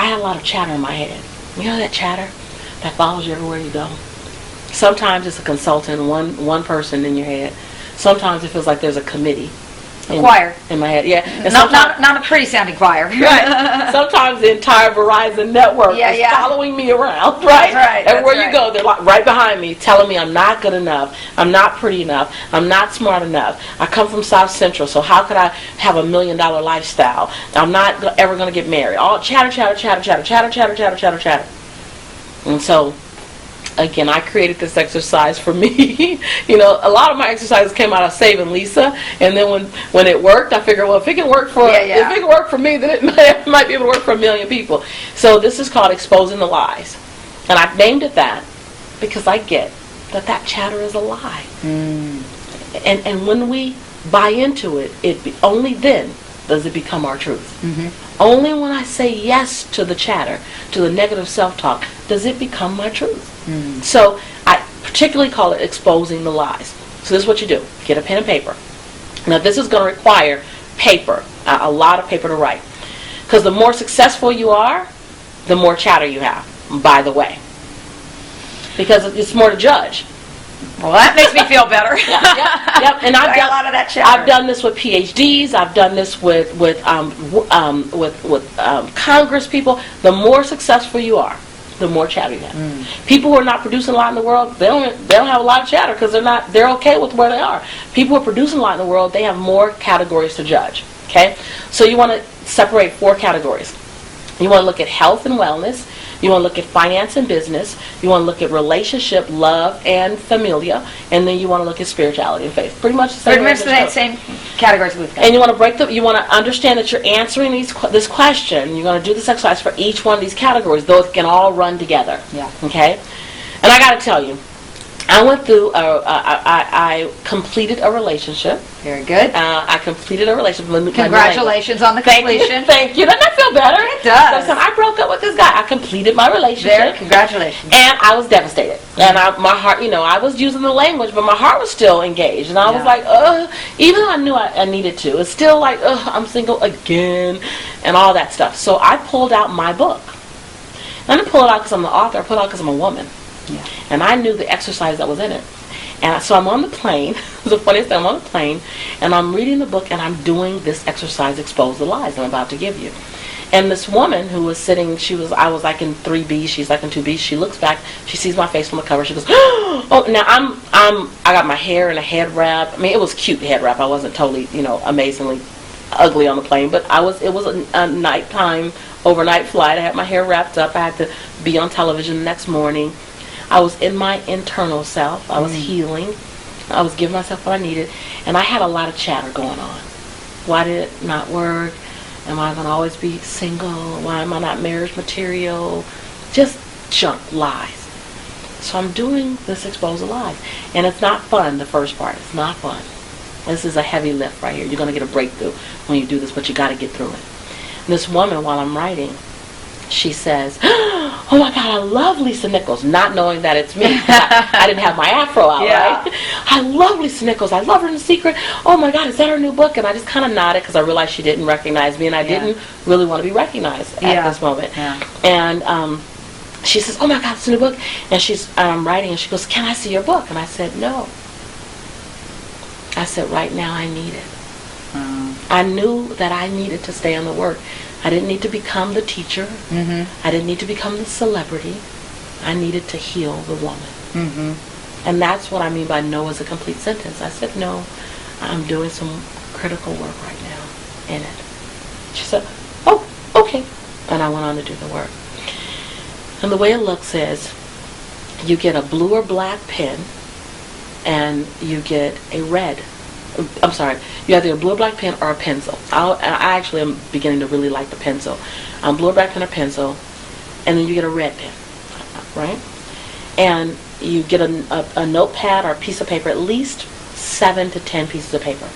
had a lot of chatter in my head. You know that chatter that follows you everywhere you go? Sometimes it's a consultant, one person in your head. Sometimes it feels like there's a committee. Choir. In my head, yeah. And not a pretty sounding choir. Right. Sometimes the entire Verizon network is following me around, right? That's right. Everywhere you go, they're like right behind me, telling me I'm not good enough, I'm not pretty enough, I'm not smart enough. I come from South Central, so how could I have $1 million lifestyle? I'm not ever going to get married. All chatter, chatter, chatter, chatter, chatter, chatter, chatter, chatter, chatter. And so, again, I created this exercise for me. You know, a lot of my exercises came out of saving Lisa, and then when it worked, I figured, well, if it can work for if it can work for me, then it might be able to work for 1 million people. So this is called exposing the lies, and I've named it that because I get that chatter is a lie, and when we buy into it, only then does it become our truth. Only when I say yes to the chatter, to the negative self-talk, does it become my truth. So I particularly call it exposing the lies. So this is what you do. Get a pen and paper. Now this is going to require paper, a lot of paper to write. Because the more successful you are, the more chatter you have, by the way. Because it's more to judge. Well, that makes me feel better. Yep. And I've done a lot of that chatter. I've done this with PhDs. I've done this with Congress people. The more successful you are, the more chatter you have. People who are not producing a lot in the world, they don't have a lot of chatter because they're okay with where they are. People who are producing a lot in the world, they have more categories to judge. Okay, so you want to separate 4 categories. You want to look at health and wellness. You want to look at finance and business. You want to look at relationship, love, and familia. And then you want to look at spirituality and faith. Pretty much the same categories we've got. And you want to you want to understand that you're answering this question. You're going to do this exercise for each one of these categories. Those can all run together. Yeah. Okay? And I got to tell you, I went through, I completed a relationship. Very good. I completed a relationship. Congratulations on the completion. Thank you. Doesn't that feel better? It does. So I broke up with this guy. I completed my relationship. There, congratulations. And I was devastated. And my heart, I was using the language, but my heart was still engaged. And I was like, even though I knew I needed to, it's still like, I'm single again, and all that stuff. So I pulled out my book. I didn't pull it out because I'm the author. I pulled it out because I'm a woman. Yeah. And I knew the exercise that was in it. And so I'm on the plane. It's the funniest thing. I'm on the plane, and I'm reading the book, and I'm doing this exercise, Expose the Lies, I'm about to give you. And this woman who was sitting, I was like in 3B, she's like in 2B. She looks back, she sees my face on the cover. She goes, "Oh!" Now I got my hair in a head wrap. I mean, it was cute head wrap. I wasn't totally, amazingly ugly on the plane, but it was a nighttime overnight flight. I had my hair wrapped up. I had to be on television the next morning. I was in my internal self. I was healing. I was giving myself what I needed. And I had a lot of chatter going on. Why did it not work? Am I going to always be single? Why am I not marriage material? Just junk lies. So I'm doing this Expose the Lies. And it's not fun, the first part. It's not fun. This is a heavy lift right here. You're going to get a breakthrough when you do this, but you got to get through it. And this woman, while I'm writing, she says, "Oh my God, I love Lisa Nichols," not knowing that it's me. I didn't have my afro out, right? "I love Lisa Nichols. I love her in The Secret. Oh my God, is that her new book?" And I just kind of nodded because I realized she didn't recognize me, and I didn't really want to be recognized at this moment. Yeah. And she says, "Oh my God, it's a new book." And I'm writing, and she goes, "Can I see your book?" And I said, "No." I said, "Right now I need it." I knew that I needed to stay on the work. I didn't need to become the teacher. I didn't need to become the celebrity. I needed to heal the woman. And that's what I mean by no is a complete sentence. I said, "No, I'm doing some critical work right now in it." She said, "Oh, okay." And I went on to do the work. And the way it looks is you get a blue or black pen, and you get a red. I'm sorry, you have either a blue or black pen or a pencil. I actually am beginning to really like the pencil. Blue or black pen or pencil, and then you get a red pen, right? And you get a notepad or a piece of paper, at least 7 to 10 pieces of paper.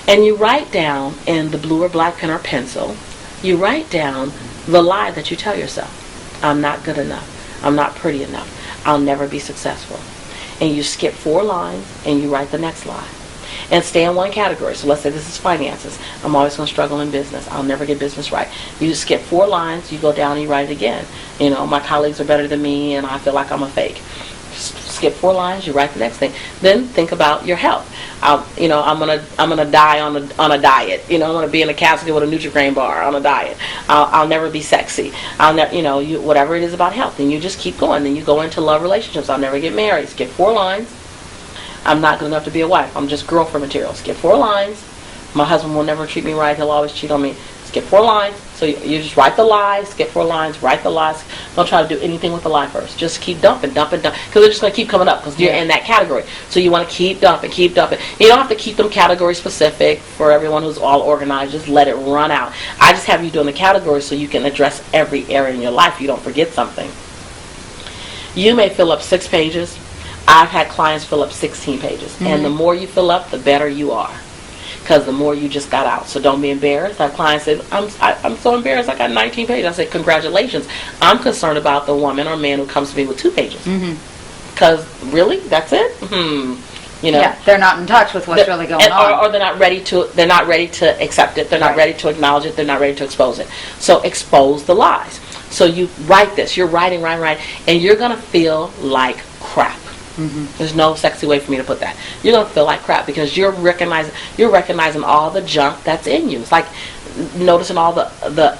And you write down in the blue or black pen or pencil, you write down the lie that you tell yourself. I'm not good enough. I'm not pretty enough. I'll never be successful. And you skip 4 lines and you write the next lie. and stay in one category. So let's say this is finances. I'm always going to struggle in business. I'll never get business right. You skip 4 lines, you go down and you write it again. You know, my colleagues are better than me and I feel like I'm a fake. Skip 4 lines, you write the next thing. Then think about your health. I'm gonna die on a diet. You know, I'm gonna be in a casket with a Nutri-Grain bar on a diet. I'll never be sexy. Whatever it is about health, and you just keep going. Then you go into love relationships. I'll never get married. Skip 4 lines. I'm not good enough to be a wife. I'm just girlfriend material. Skip 4 lines. My husband will never treat me right. He'll always cheat on me. Skip 4 lines. So you just write the lies, skip 4 lines, write the lies. Don't try to do anything with the lie first. Just keep dumping, because they're just going to keep coming up because you're in that category. So you want to keep dumping, keep dumping. You don't have to keep them category specific for everyone who's all organized. Just let it run out. I just have you doing the categories so you can address every area in your life. You don't forget something. You may fill up 6 pages. I've had clients fill up 16 pages. And the more you fill up, the better you are. Because the more you just got out. So don't be embarrassed. I have clients say, I'm so embarrassed, I got 19 pages. I say, congratulations. I'm concerned about the woman or man who comes to me with 2 pages. Because, really? That's it? You know? Yeah, they're not in touch with what's really going on. Or they're not ready to accept it. They're not ready to acknowledge it. They're not ready to expose it. So expose the lies. So you write this. You're writing, and you're going to feel like crap. There's no sexy way for me to put that. You're gonna feel like crap because you're recognizing all the junk that's in you. It's like noticing all the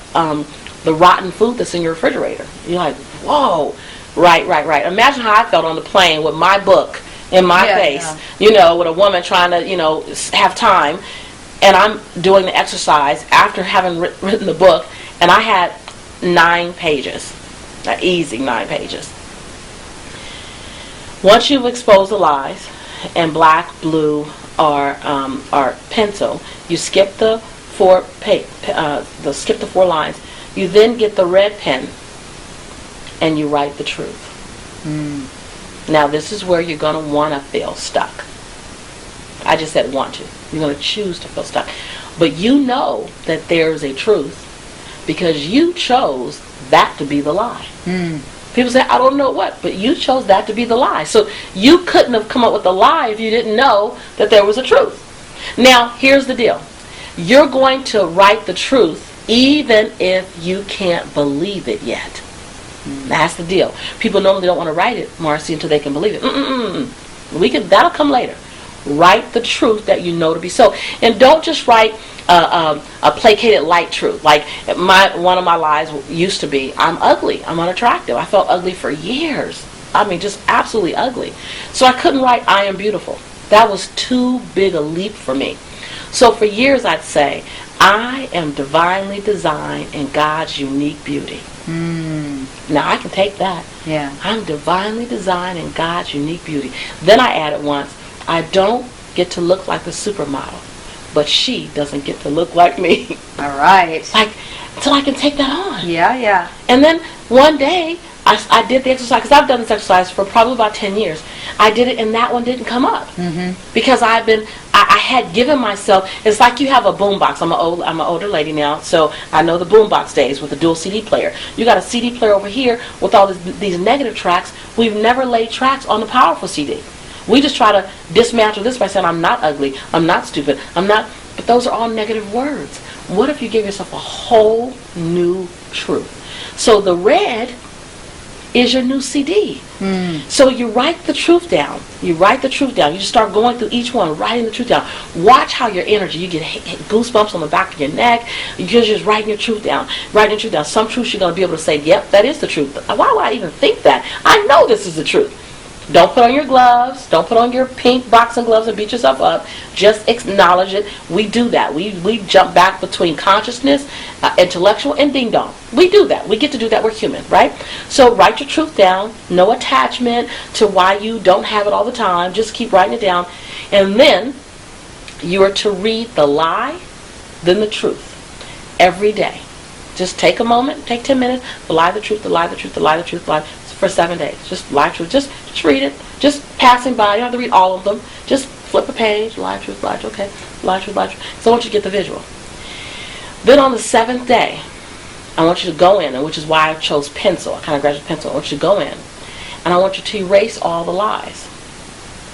rotten food that's in your refrigerator. You're like, whoa, right. Imagine how I felt on the plane with my book in my face. You know, with a woman trying to have time, and I'm doing the exercise after having written the book, and I had 9 pages, an easy 9 pages. Once you've exposed the lies, and black, blue, or pencil, you skip the 4 lines. You then get the red pen, and you write the truth. Now this is where you're going to want to feel stuck. I just said want to. You're going to choose to feel stuck, but you know that there's a truth because you chose that to be the lie. People say, I don't know what, but you chose that to be the lie. So you couldn't have come up with the lie if you didn't know that there was a truth. Now, here's the deal. You're going to write the truth even if you can't believe it yet. That's the deal. People normally don't want to write it, Marci, until they can believe it. That'll come later. Write the truth that you know to be so. And don't just write a placated light truth. Like one of my lies used to be, I'm ugly, I'm unattractive. I felt ugly for years. I mean, just absolutely ugly. So I couldn't write I am beautiful. That was too big a leap for me. So for years I'd say, I am divinely designed in God's unique beauty. Now I can take that. Yeah. I'm divinely designed in God's unique beauty. Then I added once, I don't get to look like the supermodel, but she doesn't get to look like me. All right. Until I can take that on. Yeah. And then one day, I did the exercise, because I've done this exercise for probably about 10 years. I did it, and that one didn't come up. Because I had given myself, it's like you have a boombox. I'm an older lady now, so I know the boombox days with the dual CD player. You got a CD player over here with all these negative tracks. We've never laid tracks on the powerful CD. We just try to dismantle this by saying, I'm not ugly, I'm not stupid, but those are all negative words. What if you gave yourself a whole new truth? So the red is your new CD. So you write the truth down. You just start going through each one, writing the truth down. Watch how your energy, you get goosebumps on the back of your neck. You're just writing your truth down. Some truths you're going to be able to say, yep, that is the truth. Why would I even think that? I know this is the truth. Don't put on your gloves. Don't put on your pink boxing gloves and beat yourself up. Just acknowledge it. We do that. We jump back between consciousness, intellectual, and ding dong. We do that. We get to do that. We're human, right? So write your truth down. No attachment to why you don't have it all the time. Just keep writing it down. And then you are to read the lie, then the truth every day. Just take a moment, take 10 minutes, the lie, the truth, the lie, the truth, the lie, the truth, the lie, for 7 days. Just lie, truth. Just read it. Just passing by. You don't have to read all of them. Just flip a page. Lie, truth, okay. Lie, truth, lie, truth. So I want you to get the visual. Then on the 7th day, I want you to go in, and which is why I chose pencil. I kind of graduated pencil. I want you to go in, and I want you to erase all the lies.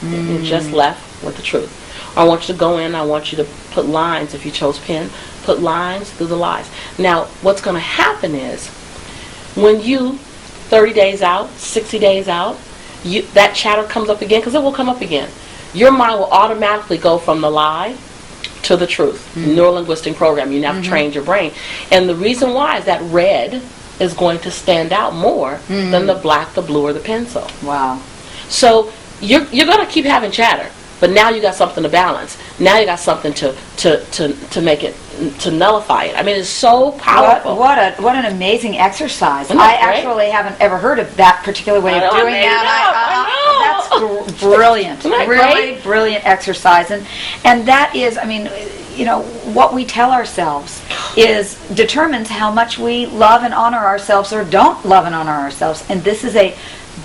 You're just left with the truth. I want you to go in, I want you to put lines, if you chose pen, put lines through the lies. Now, what's going to happen is, when you, 30 days out, 60 days out, that chatter comes up again, because it will come up again. Your mind will automatically go from the lie to the truth. Neuro-linguistic program. You now trained your brain. And the reason why is that red is going to stand out more than the black, the blue, or the pencil. Wow. So you're going to keep having chatter, but now you got something to balance. Now you got something to make it, to nullify it. I mean, it's so powerful. What an amazing exercise. Isn't I that great? actually haven't ever heard of that particular way of doing that. I know. That's brilliant. Isn't that Really great? brilliant exercise. And that is, I mean, you know, what we tell ourselves determines how much we love and honor ourselves or don't love and honor ourselves. And this is a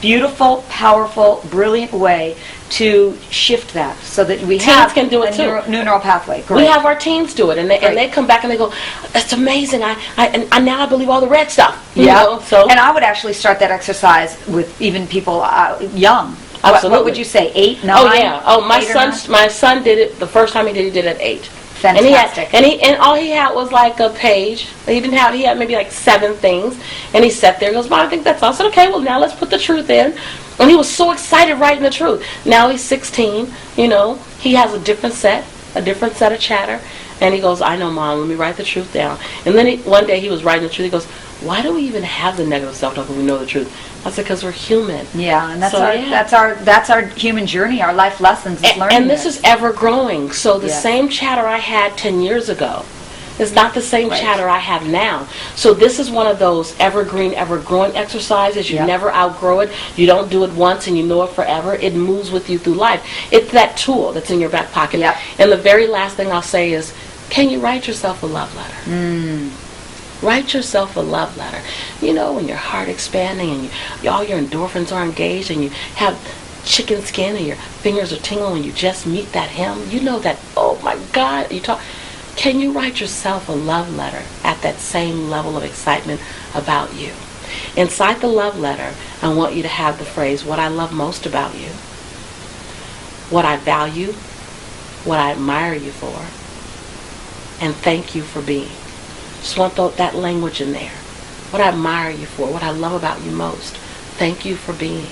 beautiful, powerful, brilliant way to shift that, so that we have can do it a too. new neural pathway. Great. We have our teens do it, and they come back and they go, "That's amazing! And now I believe all the red stuff." You know? So and I would actually start that exercise with even people young. Absolutely. What would you say? 8, 9? Oh yeah. Oh, my son did it the first time he did it at 8. Fantastic. And all he had was like a page. He had maybe like 7 things, and he sat there and goes, "Mom, I think that's all." I said, "Okay, well now let's put the truth in." And he was so excited writing the truth. Now he's 16. You know, he has a different set of chatter, and he goes, "I know, Mom. Let me write the truth down." And then one day he was writing the truth. He goes, "Why do we even have the negative self-talk when we know the truth?" I said, "Because we're human." Yeah, and that's our human journey, our life lessons is learning. And this is ever growing. So the Yes. same chatter I had 10 years ago is not the same Right. chatter I have now. So this is one of those evergreen, ever-growing exercises. You Yep. never outgrow it. You don't do it once and you know it forever. It moves with you through life. It's that tool that's in your back pocket. Yep. And the very last thing I'll say is, can you write yourself a love letter? Write yourself a love letter. You know, when your heart expanding and all your endorphins are engaged and you have chicken skin and your fingers are tingling when you just meet that him. You know that, oh my God, can you write yourself a love letter at that same level of excitement about you? Inside the love letter, I want you to have the phrase, what I love most about you, what I value, what I admire you for, and thank you for being. Just want that language in there. What I admire you for, what I love about you most, thank you for being.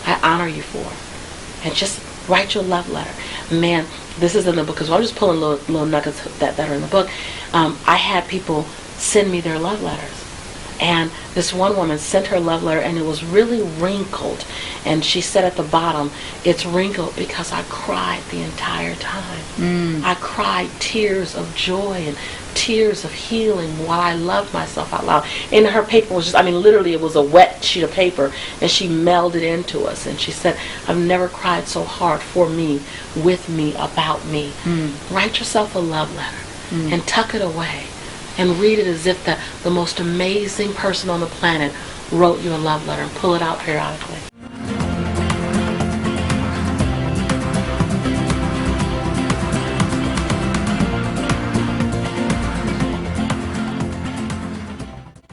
I honor you for. And just write your love letter. Man, this is in the book, because I'm just pulling little nuggets that are in the book. I had people send me their love letters. And this one woman sent her love letter, and it was really wrinkled. And she said at the bottom, "It's wrinkled because I cried the entire time. I cried tears of joy and tears of healing while I loved myself out loud." And her paper was just, literally it was a wet sheet of paper, and she melded into us. And she said, "I've never cried so hard for me, with me, about me." Write yourself a love letter and tuck it away. And read it as if the most amazing person on the planet wrote you a love letter, and pull it out periodically.